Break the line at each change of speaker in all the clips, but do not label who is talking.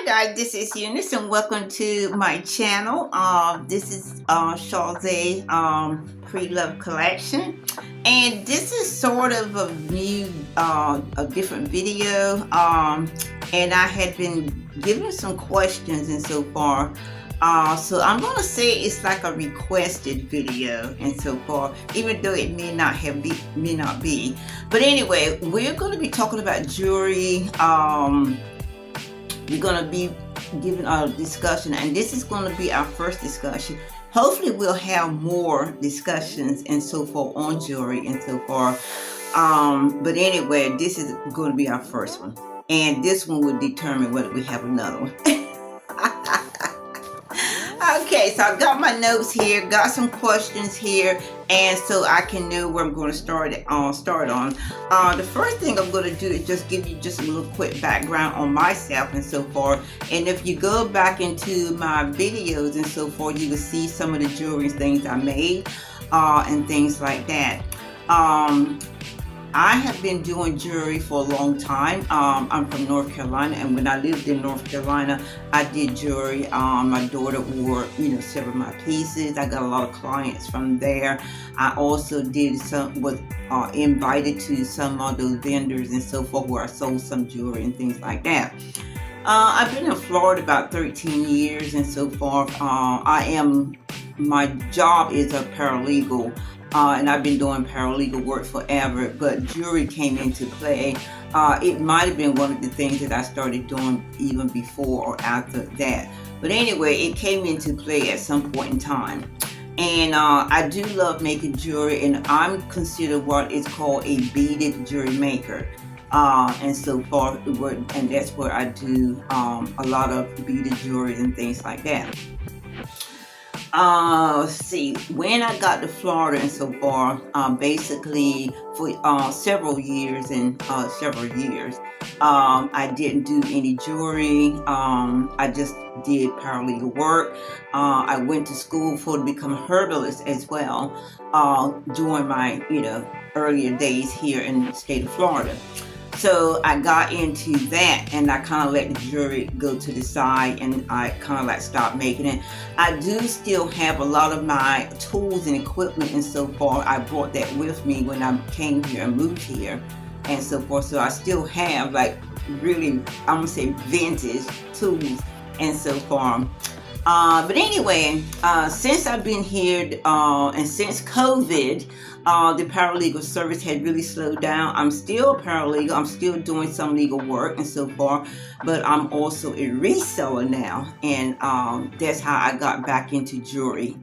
guys, this is Eunice and welcome to my channel. This is Chauze Pre-Love Collection, and this is sort of a new, a different video. And I had been given some questions and so far. So I'm gonna say it's like a requested video and so far, even though it may not be. But anyway, we're gonna be talking about jewelry. We're going to be giving a discussion, and this is going to be our first discussion. Hopefully we'll have more discussions and so forth on jewelry and so forth. But anyway, this is going to be our first one, and this one will determine whether we have another one. Okay, so I got my notes here, got some questions here, and so I can know where I'm going to start on. The first thing I'm going to do is just give you just a little quick background on myself and so forth. And if you go back into my videos and so forth, you will see some of the jewelry things I made and things like that. I have been doing jewelry for a long time. I'm from North Carolina, and when I lived in North Carolina, I did jewelry. My daughter wore, several of my pieces. I got a lot of clients from there. I also was invited to some of those vendors and so forth where I sold some jewelry and things like that. I've been in Florida about 13 years and so forth. My job is a paralegal. And I've been doing paralegal work forever, but jewelry came into play. It might have been one of the things that I started doing even before or after that. But anyway, it came into play at some point in time. And I do love making jewelry, and I'm considered what is called a beaded jewelry maker. And so far, and that's where I do a lot of beaded jewelry and things like that. Let's see, when I got to Florida and so far, basically for several years, I didn't do any jewelry. I just did paralegal work. I went to school to become a herbalist as well during my earlier days here in the state of Florida. So I got into that, and I kind of let the jewelry go to the side, and I kind of stopped making it. I do still have a lot of my tools and equipment and so forth. I brought that with me when I came here and moved here and so forth. So I still have really, I'm gonna say vintage tools and so forth. But anyway, since I've been here and since COVID, the paralegal service had really slowed down. I'm still a paralegal. I'm still doing some legal work and so forth, but I'm also a reseller now, and that's how I got back into jewelry.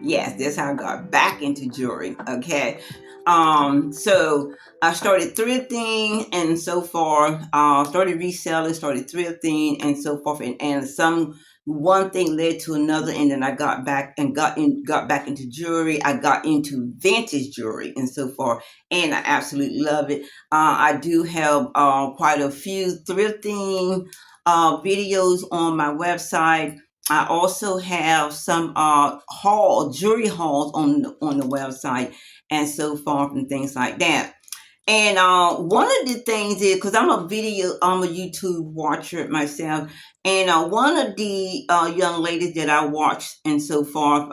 Yes, that's how I got back into jewelry. Okay. So I started thrifting and so forth, started reselling, started thrifting and so forth, and one thing led to another, and then I got back into jewelry. I got into vintage jewelry and so forth, and I absolutely love it. I do have quite a few thrifting videos on my website. I also have some jewelry hauls on the website and so forth and things like that. And one of the things is, because I'm a YouTube watcher myself, and one of the young ladies that I watched and so forth,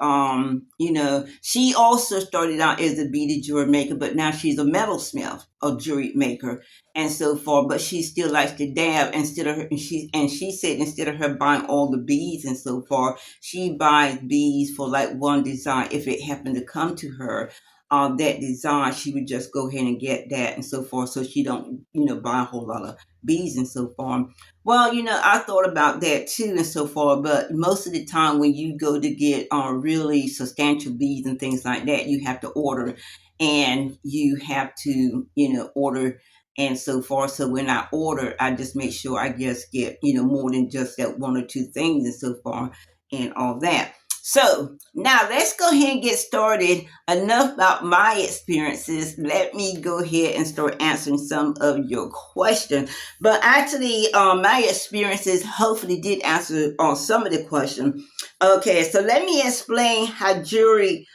she also started out as a beaded jewelry maker, but now she's a metalsmith, a jewelry maker, and so forth. But she still likes to dab and she said instead of her buying all the beads and so forth, she buys beads for one design. If it happened to come to her, that design, she would just go ahead and get that and so forth, so she don't buy a whole lot of beads and so forth. Well, I thought about that too and so forth, but most of the time when you go to get really substantial beads and things like that, you have to order, and you have to order and so forth. So when I order, I just make sure I just get more than just that one or two things and so forth and all that. So now let's go ahead and get started. Enough about my experiences. Let me go ahead and start answering some of your questions. But actually, my experiences hopefully did answer some of the questions. Okay, so let me explain how jewelry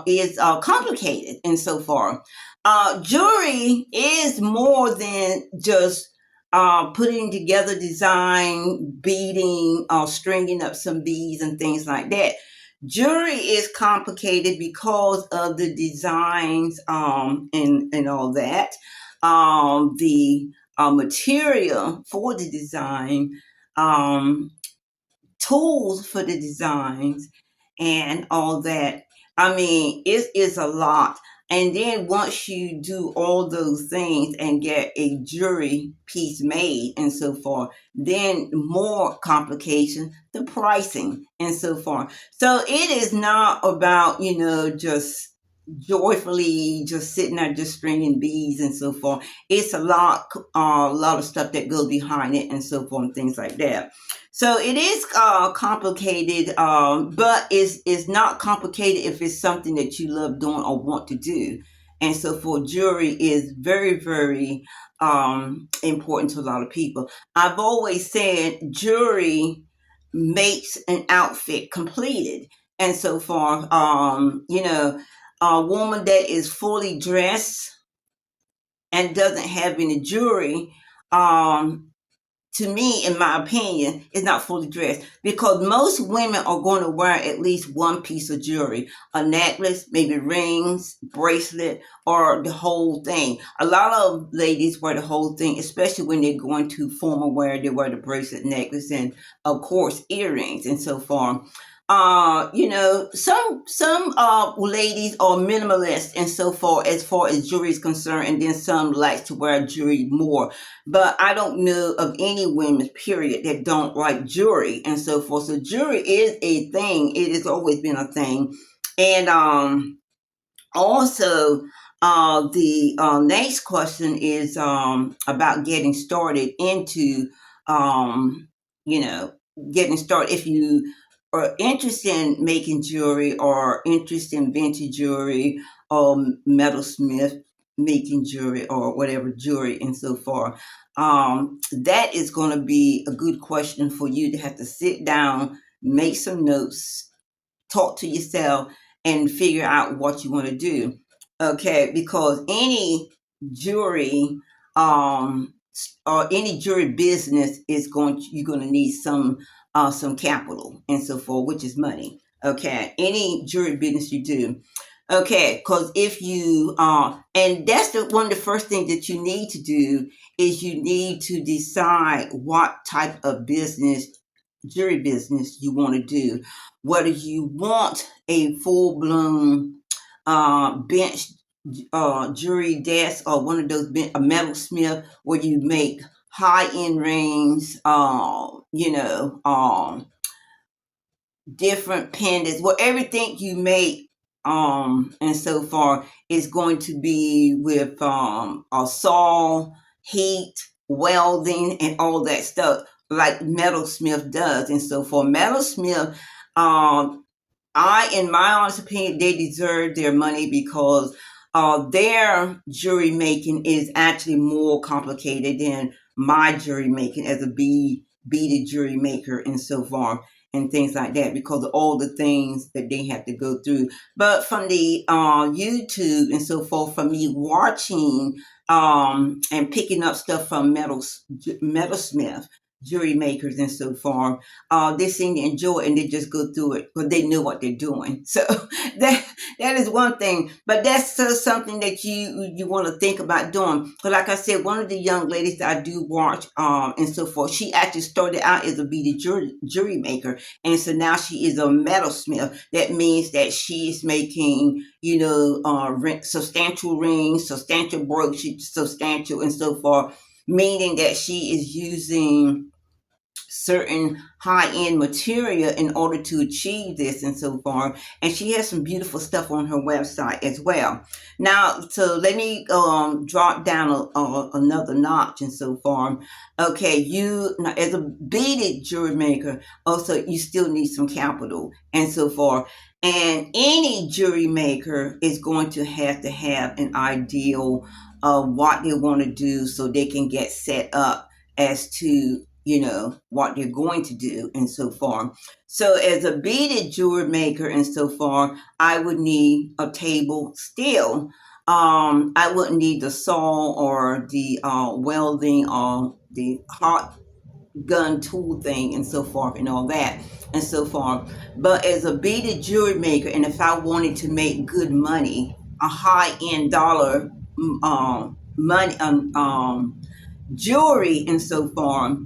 is complicated and so forth. Jewelry is more than just putting together design, beading, stringing up some beads and things like that. Jewelry is complicated because of the designs, and all that. The material for the design, um, tools for the designs, and all that. I mean, it is a lot. And then once you do all those things and get a jewelry piece made and so forth, then more complication, the pricing and so forth. So it is not about, just joyfully just sitting there just stringing beads and so forth. It's a lot of stuff that goes behind it and so forth and things like that. So it is complicated, but it's not complicated if it's something that you love doing or want to do. And so for jewelry is very, very important to a lot of people. I've always said jewelry makes an outfit completed. And so for, a woman that is fully dressed and doesn't have any jewelry, um, to me, in my opinion, is not fully dressed because most women are going to wear at least one piece of jewelry, a necklace, maybe rings, bracelet, or the whole thing. A lot of ladies wear the whole thing, especially when they're going to formal wear. They wear the bracelet, necklace, and of course earrings and so forth. Some ladies are minimalist and so forth as far as jewelry is concerned, and then some like to wear jewelry more. But I don't know of any women, period, that don't like jewelry and so forth. So jewelry is a thing. It has always been a thing. And also, the next question is about getting started into, um, you know, getting started. If you are interested in making jewelry or interested in vintage jewelry or metalsmith making jewelry or whatever jewelry and so forth, that is going to be a good question for you to have to sit down, make some notes, talk to yourself, and figure out what you want to do. Okay, because any jewelry, um or any jewelry business is you're going to need some capital and so forth, which is money. Okay, any jewelry business you do. Okay, because if you and that's one of the first things that you need to do is you need to decide what type of business, jewelry business, you want to do. Whether you want a full blown bench jewelry desk or one of those a metalsmith where you make high end rings, different pendants, well, everything you make, and so far is going to be with a saw, heat, welding, and all that stuff like metalsmith does. And so for metalsmith, in my honest opinion, they deserve their money because their jewelry making is actually more complicated than my jewelry making as a beaded jewelry maker and so forth and things like that because of all the things that they have to go through. But from the YouTube and so forth, from me watching and picking up stuff from metalsmith jewelry makers and so forth, they seem to enjoy it and they just go through it because they know what they're doing. So that that is one thing, but that's something that you want to think about doing. But like I said, one of the young ladies that I do watch and so forth, she actually started out as a beaded jewelry maker, and so now she is a metalsmith. That means that she is making substantial rings, substantial brooches, substantial and so forth, meaning that she is using certain high-end material in order to achieve this and so far, and she has some beautiful stuff on her website as well. Now, so let me drop down another notch and so far. Okay, you now, as a beaded jewelry maker, also you still need some capital and so far, and any jewelry maker is going to have an ideal of what they want to do so they can get set up as to what they're going to do and so far. So as a beaded jewelry maker and so far, I would need a table still. I wouldn't need the saw or the welding or the hot gun tool thing and so forth and all that and so forth. But as a beaded jewelry maker, and if I wanted to make good money, a high end dollar money jewelry and so forth,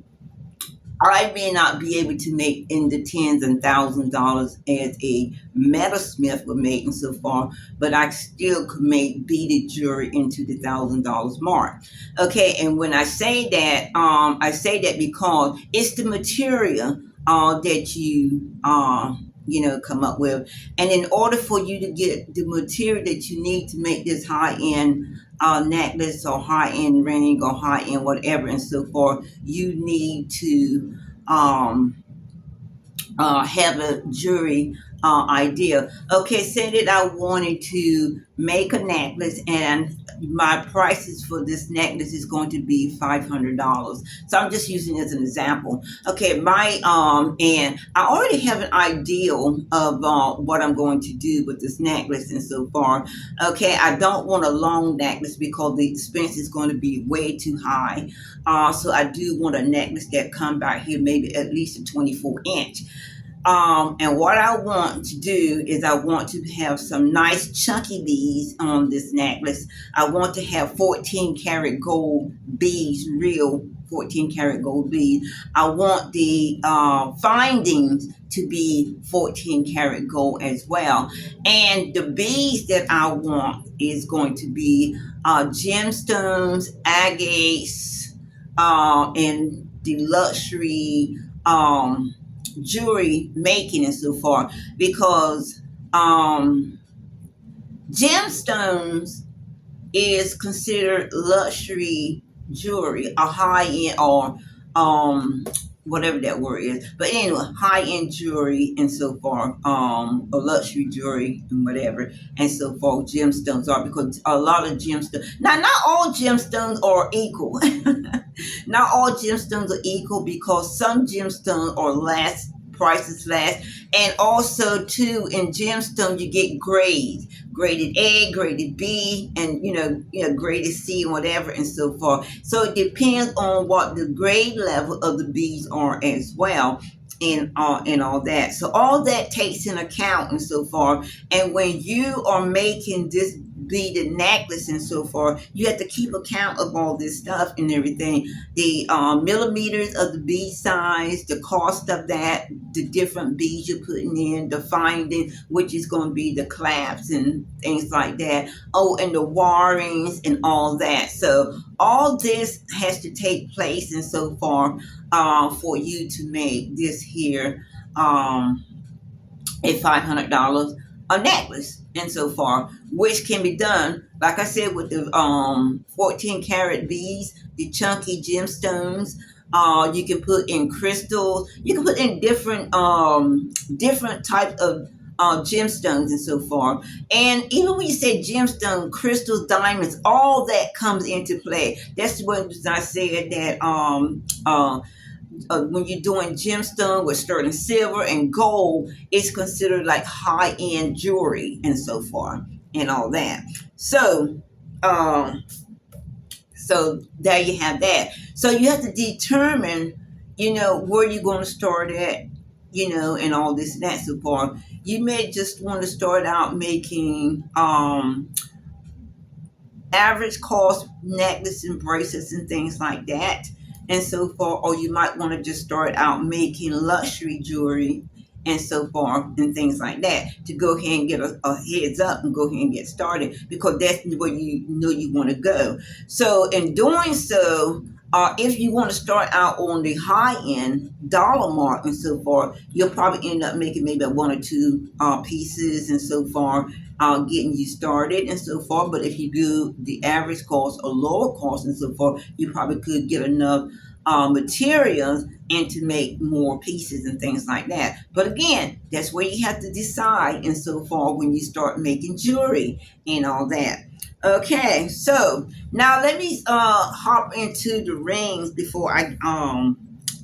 I may not be able to make in the tens and thousands of dollars as a metalsmith would make and so far, but I still could make beaded jewelry into the $1,000 mark. Okay, and when I say that because it's the material that you know, come up with, and in order for you to get the material that you need to make this high end necklace or high end ring or high end whatever and so forth, you need to have a jewelry idea. Okay, say that I wanted to make a necklace and my prices for this necklace is going to be $500. So I'm just using it as an example. Okay, and I already have an idea of what I'm going to do with this necklace and so far. Okay, I don't want a long necklace because the expense is going to be way too high. So I do want a necklace that come back here maybe at least a 24-inch. And what I want to do is I want to have some nice chunky beads on this necklace. I want to have 14 karat gold beads, real 14 karat gold beads. I want the findings to be 14 karat gold as well. And the beads that I want is going to be gemstones, agates, and the luxury jewelry making and so forth, because gemstones is considered luxury jewelry, a high end or whatever that word is. But anyway, high end jewelry and so forth, or luxury jewelry and whatever and so forth. Gemstones are, because a lot of gemstones. Now, not all gemstones are equal. Not all gemstones are equal, because some gemstones are less, prices less, and also too in gemstone you get grades, graded A, graded B, and graded C and whatever and so forth. So it depends on what the grade level of the beads are as well. And all that. So all that takes in account and so forth. And when you are making this beaded necklace and so forth, you have to keep account of all this stuff and everything. The millimeters of the bead size, the cost of that, the different beads you're putting in, the finding, which is going to be the clasps and things like that. Oh, and the wirings and all that. So all this has to take place and so forth for you to make this here at $500 a necklace and so far, which can be done, like I said, with the 14 karat beads, the chunky gemstones. You can put in crystals. You can put in different types of gemstones and so forth. And even when you say gemstone, crystals, diamonds, all that comes into play. That's what I said that when you're doing gemstone with sterling silver and gold, it's considered like high-end jewelry and so forth and all that. So there you have that. So you have to determine, where you're going to start at, and all this and that so forth. You may just want to start out making average cost necklace and bracelets and things like that and so forth, or you might want to just start out making luxury jewelry and so forth and things like that, to go ahead and get a heads up and go ahead and get started, because that's where you know you want to go. So in doing so, if you want to start out on the high end dollar mark and so forth, you'll probably end up making maybe one or two pieces and so forth, getting you started and so forth. But if you do the average cost or lower cost and so forth, you probably could get enough materials and to make more pieces and things like that. But again, that's where you have to decide and so forth when you start making jewelry and all that. Okay, so now let me hop into the rings before I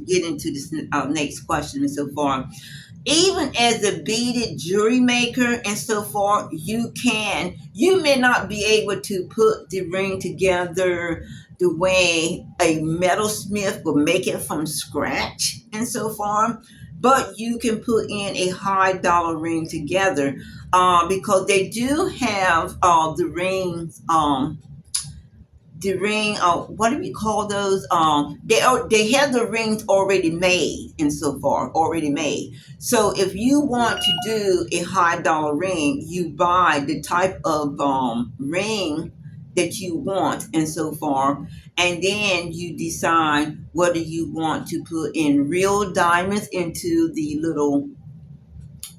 get into this next question and so forth. Even as a beaded jewelry maker and so forth, you may not be able to put the ring together the way a metalsmith will make it from scratch and so forth. But you can put in a high dollar ring together, because they do have the ring, what do we call those? They have the rings already made and so far, already made. So if you want to do a high dollar ring, you buy the type of ring that you want and so far, and then you decide whether you want to put in real diamonds into the little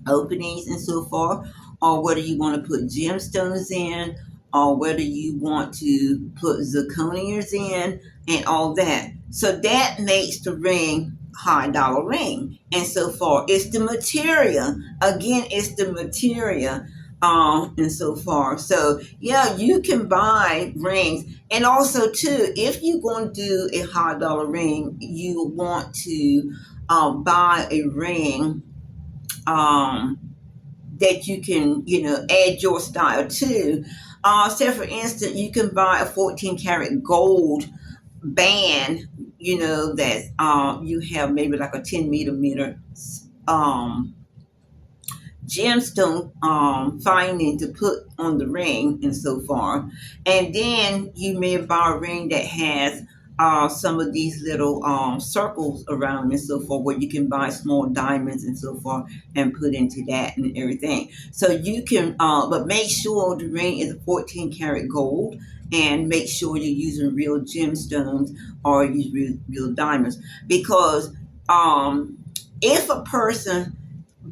openings and so forth, or whether you want to put gemstones in, or whether you want to put zirconias in, and all that. So that makes the ring high dollar ring. And so far, it's the material. Again, it's the material. And so far. So yeah, you can buy rings. And also too, if you're going to do a high dollar ring, you want to buy a ring um, that you can, add your style to. Say, for instance, you can buy a 14 karat gold band, that you have maybe like a 10 millimeter um, gemstone finding to put on the ring and so far. And then you may buy a ring that has some of these little circles around them and so forth, where you can buy small diamonds and so forth and put into that and everything. So you can, but make sure the ring is 14 karat gold, and make sure you're using real gemstones or use real diamonds, because if a person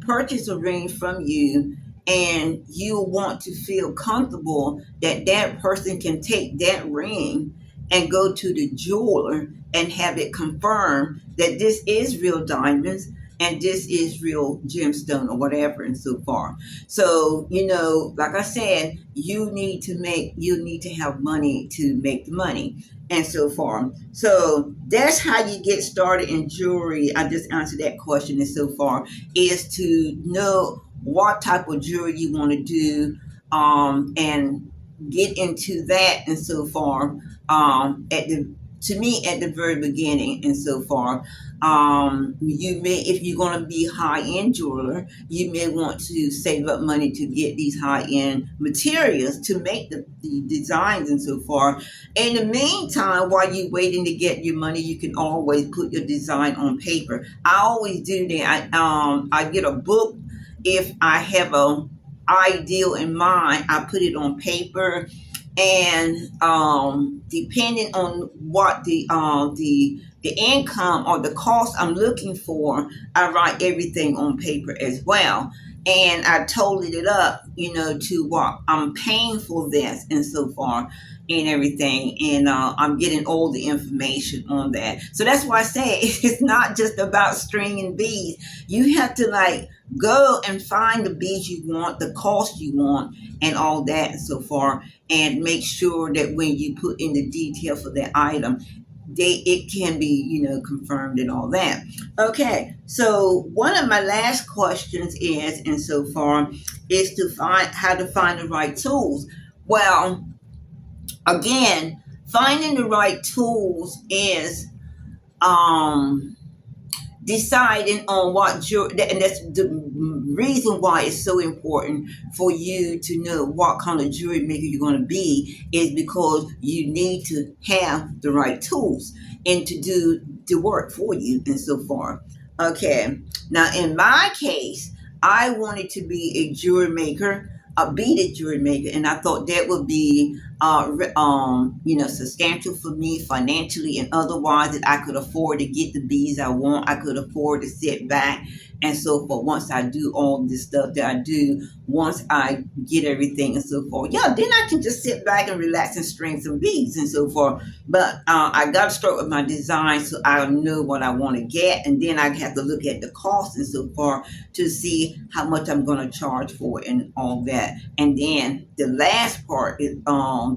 purchase a ring from you and you want to feel comfortable that that person can take that ring and go to the jeweler and have it confirmed that this is real diamonds and this is real gemstone or whatever and so far. So, like I said, you need to have money to make the money and so far. So that's how you get started in jewelry. I just answered that question and so far, is to know what type of jewelry you want to do, and get into that and so far, at the very beginning and so far. You may, if you're going to be high-end jeweler, you may want to save up money to get these high-end materials to make the designs and so far. In the meantime, while you're waiting to get your money, you can always put your design on paper. I always do that. I get a book. If I have a ideal in mind, I put it on paper, and depending on what the income or the cost I'm looking for, I write everything on paper as well. And I totaled it up, to what I'm paying for this and so far and everything. And I'm getting all the information on that. So that's why I say it's not just about string and beads. You have to go and find the beads you want, the cost you want, and all that and so far, and make sure that when you put in the detail for that item, it can be confirmed and all that. Okay, so one of my last questions is, and so far, is to find how to find the right tools. Well, again, finding the right tools is deciding on what jewelry, and that's the reason why it's so important for you to know what kind of jewelry maker you're going to be, is because you need to have the right tools and to do the work for you and so far. Okay, now in my case, I wanted to be a jewelry maker, a beaded jewelry maker, and I thought that would be substantial for me financially and otherwise, that I could afford to get the beads I want. I could afford to sit back and so forth. Once I do all this stuff that I do, once I get everything and so forth, yeah, then I can just sit back and relax and string some beads and so forth. But I got to start with my design so I know what I want to get, and then I have to look at the cost and so far to see how much I'm going to charge for it and all that. And then the last part is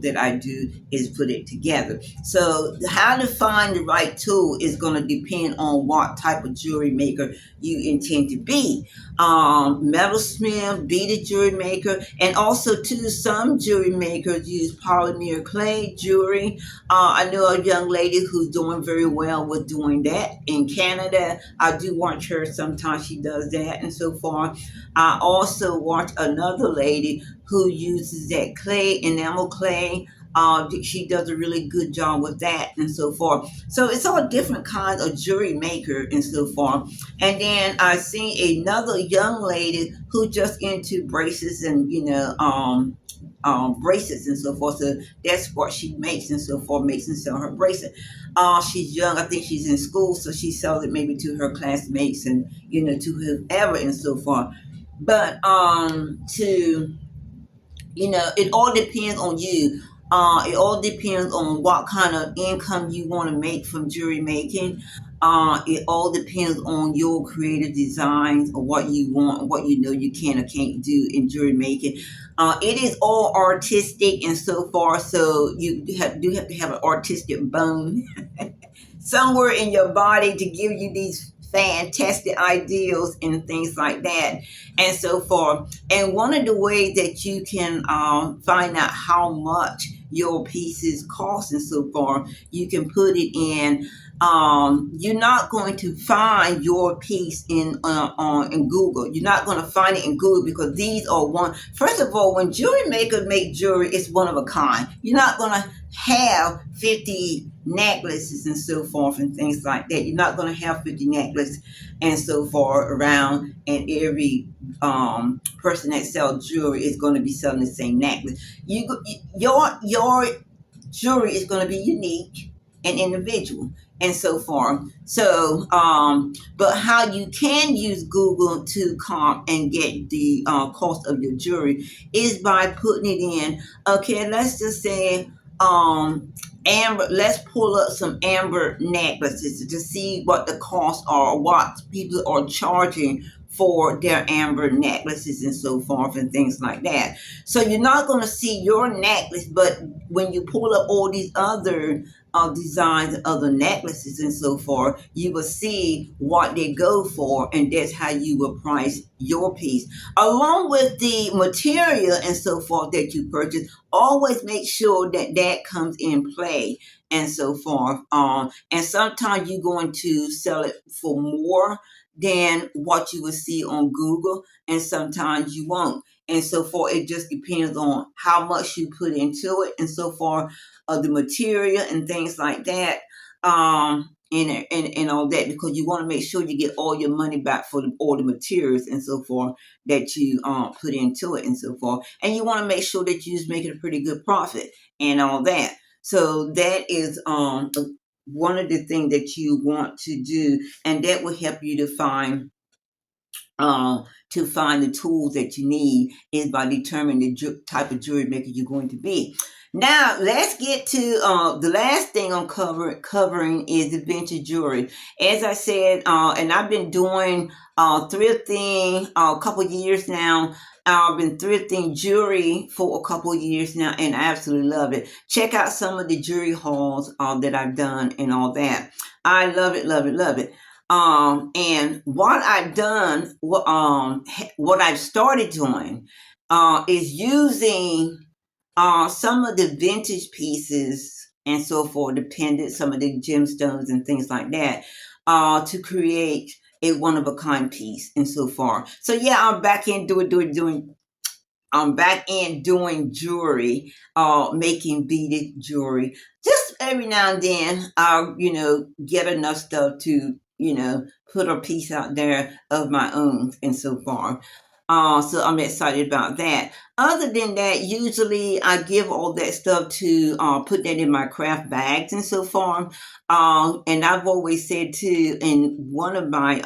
that I do is put it together. So how to find the right tool is going to depend on what type of jewelry maker you intend to be. Metalsmith, beaded jewelry maker, and also too, some jewelry makers use polymer clay jewelry. I know a young lady who's doing very well with doing that in Canada. I do watch her sometimes; she does that, and so far. I also watch another lady who uses that clay, enamel clay. She does a really good job with that, and so forth. So it's all different kinds of jewelry maker, and so forth. And then I seen another young lady who just into braces and bracelets and so forth. So that's what she makes and so forth, makes and sell her bracelet. She's young. I think she's in school, so she sells it maybe to her classmates and to whoever and so forth. But to it all depends on you. It all depends on what kind of income you want to make from jewelry making. It all depends on your creative designs or what you want, what you know you can or can't do in jewelry making. It is all artistic and so far, so you do have to have an artistic bone somewhere in your body to give you these fantastic ideals and things like that and so forth. And one of the ways that you can find out how much your pieces cost and so forth, you can put it in. You're not going to find your piece in Google. You're not going to find it in Google because these are one. First of all, when jewelry makers make jewelry, it's one of a kind. You're not going to have 50 necklaces and so forth and things like that. You're not going to have 50 necklaces and so forth around, and every person that sells jewelry is going to be selling the same necklace. Your jewelry is going to be unique and individual and so forth. So, but how you can use Google to comp and get the cost of your jewelry is by putting it in. Okay, let's just say amber. Let's pull up some amber necklaces to see what the costs are, what people are charging for their amber necklaces and so forth and things like that. So you're not going to see your necklace, but when you pull up all these other designs and other necklaces and so forth, you will see what they go for, and that's how you will price your piece. Along with the material and so forth that you purchase, always make sure that that comes in play and so forth. And sometimes you're going to sell it for more than what you will see on Google, and sometimes you won't. And so forth, it just depends on how much you put into it and so forth, the material and things like that, and all that, because you want to make sure you get all your money back for all the materials and so forth that you put into it and so forth. And you want to make sure that you're just making a pretty good profit and all that. So that is one of the things that you want to do, and that will help you to find the tools that you need is by determining the type of jewelry maker you're going to be. Now, let's get to the last thing I'm covering is the vintage jewelry. As I said, and I've been doing thrifting a couple years now. I've been thrifting jewelry for a couple years now, and I absolutely love it. Check out some of the jewelry hauls that I've done and all that. I love it, love it, love it. And what I've done, what I've started doing, is using some of the vintage pieces and so forth, the pendants, some of the gemstones and things like that, to create a one of a kind piece and so far. So yeah, I'm back in doing. I'm back in doing jewelry, making beaded jewelry. Just every now and then, I'll get enough stuff to put a piece out there of my own and so far. So I'm excited about that. Other than that, usually I give all that stuff to put that in my craft bags and so far. And I've always said too in one of my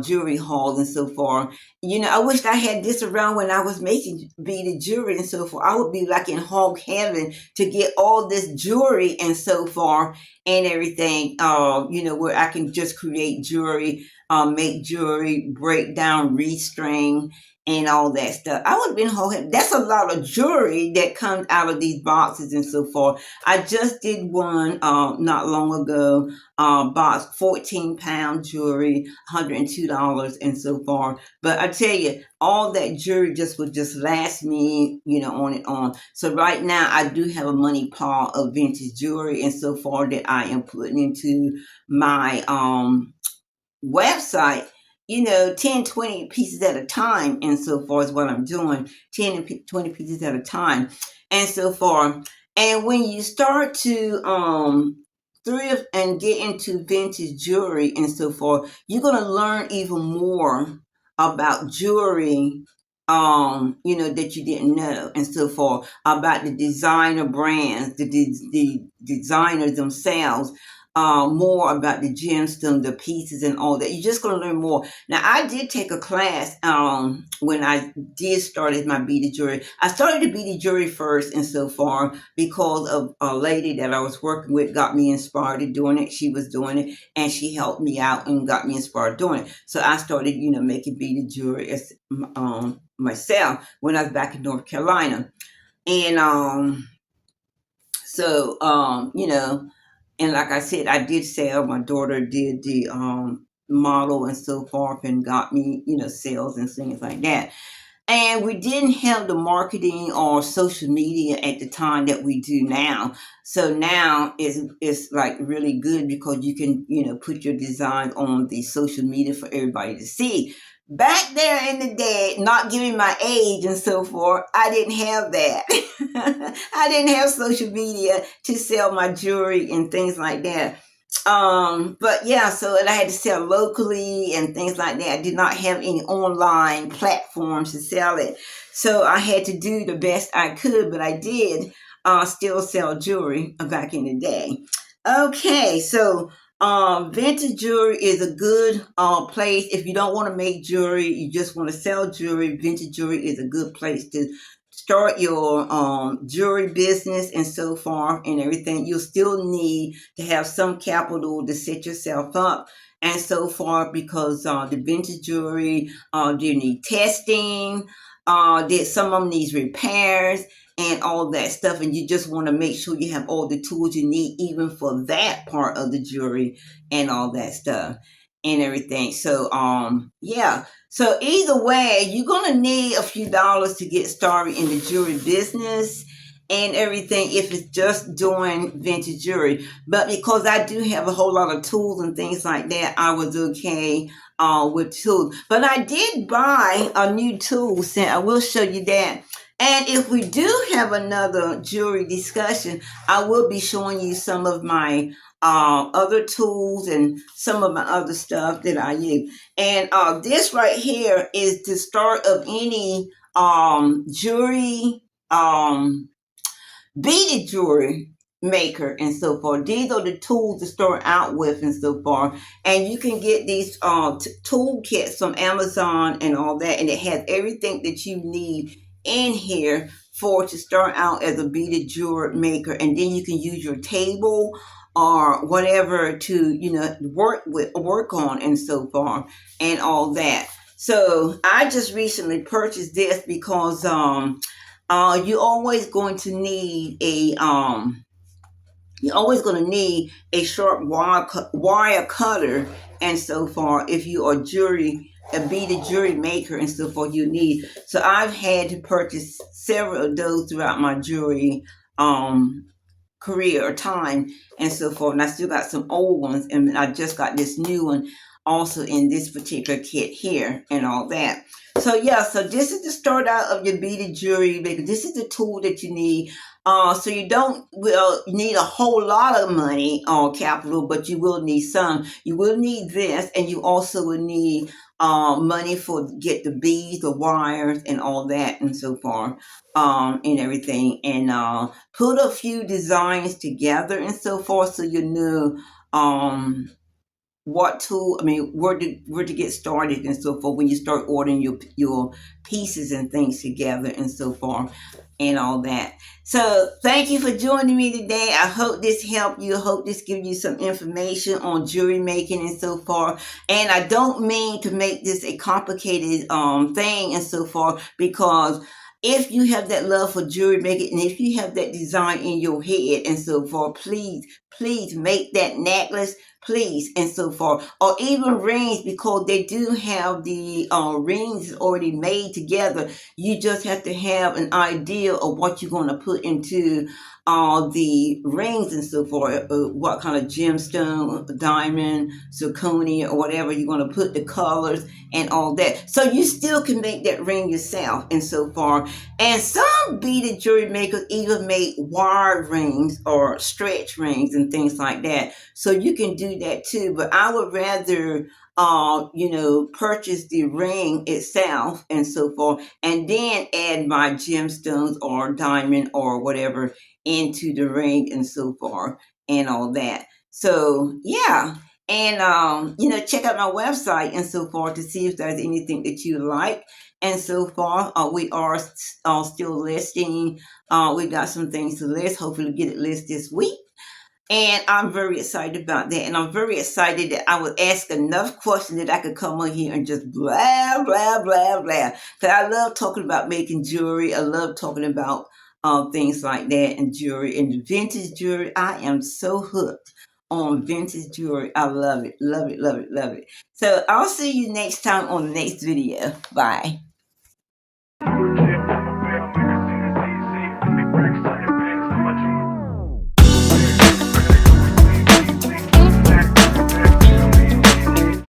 jewelry hauls and so forth. I wish I had this around when I was making beaded jewelry and so forth. I would be like in hog heaven to get all this jewelry and so forth and everything. Where I can just create jewelry, make jewelry, break down, restring, and all that stuff. I would have been whole. That's a lot of jewelry that comes out of these boxes and so forth. I just did one not long ago. Box 14-pound jewelry, $102 and so forth. But I tell you, all that jewelry just would just last me, on and on. So right now, I do have a money pile of vintage jewelry and so forth that I am putting into my website, 10, 20 pieces at a time, and so far is what I'm doing, 10 and 20 pieces at a time, and so far. And when you start to thrift and get into vintage jewelry and so forth, you're going to learn even more about jewelry, that you didn't know, and so forth, about the designer brands, the designers themselves, more about the gemstone, the pieces, and all that. You're just going to learn more. Now, I did take a class when I did started my beaded jewelry. I started the beaded jewelry first, and so far, because of a lady that I was working with got me inspired to doing it. She was doing it, and she helped me out and got me inspired doing it. So I started, making beaded jewelry as myself when I was back in North Carolina, and so and like I said, I did sell. My daughter did the model and so forth and got me, sales and things like that. And we didn't have the marketing or social media at the time that we do now. So now it's like really good because you can, put your design on the social media for everybody to see. Back there in the day, not giving my age and so forth, I didn't have that. I didn't have social media to sell my jewelry and things like that. But yeah, so and I had to sell locally and things like that. I did not have any online platforms to sell it. So I had to do the best I could, but I did still sell jewelry back in the day. Okay, so vintage jewelry is a good place if you don't want to make jewelry, you just want to sell jewelry. Vintage jewelry is a good place to start your jewelry business and so far and everything. You'll still need to have some capital to set yourself up and so far because the vintage jewelry do need testing. That some of them needs repairs and all that stuff, and you just want to make sure you have all the tools you need even for that part of the jewelry and all that stuff and everything. So yeah, so either way, you're gonna need a few dollars to get started in the jewelry business and everything if it's just doing vintage jewelry. But because I do have a whole lot of tools and things like that, I was okay with tools. But I did buy a new tool set. I will show you that. And if we do have another jewelry discussion, I will be showing you some of my other tools and some of my other stuff that I use. And this right here is the start of any jewelry, beaded jewelry maker and so forth. These are the tools to start out with and so forth. And you can get these tool kits from Amazon and all that. And it has everything that you need in here for to start out as a beaded jewelry maker. And then you can use your table or whatever to, work on and so forth and all that. So I just recently purchased this because you're always going to need a sharp wire cutter and so forth if you are a beaded jewelry maker and so forth you need. So I've had to purchase several of those throughout my jewelry career or time and so forth. And I still got some old ones, and I just got this new one also in this particular kit here and all that. So yeah, so this is the start out of your beaded jewelry because this is the tool that you need. So you don't need a whole lot of money or capital, but you will need some. You will need this, and you also will need money for get the beads, the wires, and all that, and so forth, and everything, and put a few designs together and so forth, so you know what tool, I mean, where to get started and so forth when you start ordering your pieces and things together and so forth and all that. So thank you for joining me today. I hope this helped you. I hope this gives you some information on jewelry making and so forth. And I don't mean to make this a complicated thing and so forth, because if you have that love for jewelry making and if you have that design in your head and so forth, please make that necklace, please, and so forth, or even rings, because they do have the rings already made together. You just have to have an idea of what you're going to put into the rings and so forth, what kind of gemstone, diamond, zirconia, or whatever you're going to put, the colors and all that. So you still can make that ring yourself and so forth. And some beaded jewelry makers even make wire rings or stretch rings and things like that. So you can do that too. But I would rather purchase the ring itself and so forth, and then add my gemstones or diamond or whatever into the ring and so forth and all that. So yeah. And check out my website and so forth to see if there's anything that you like and so forth. We are still listing. We got some things to list. Hopefully, get it listed this week. And I'm very excited about that. And I'm very excited that I would ask enough questions that I could come on here and just blah, blah, blah, blah. Because I love talking about making jewelry. I love talking about things like that and jewelry and vintage jewelry. I am so hooked on vintage jewelry. I love it, love it, love it, love it. So I'll see you next time on the next video. Bye.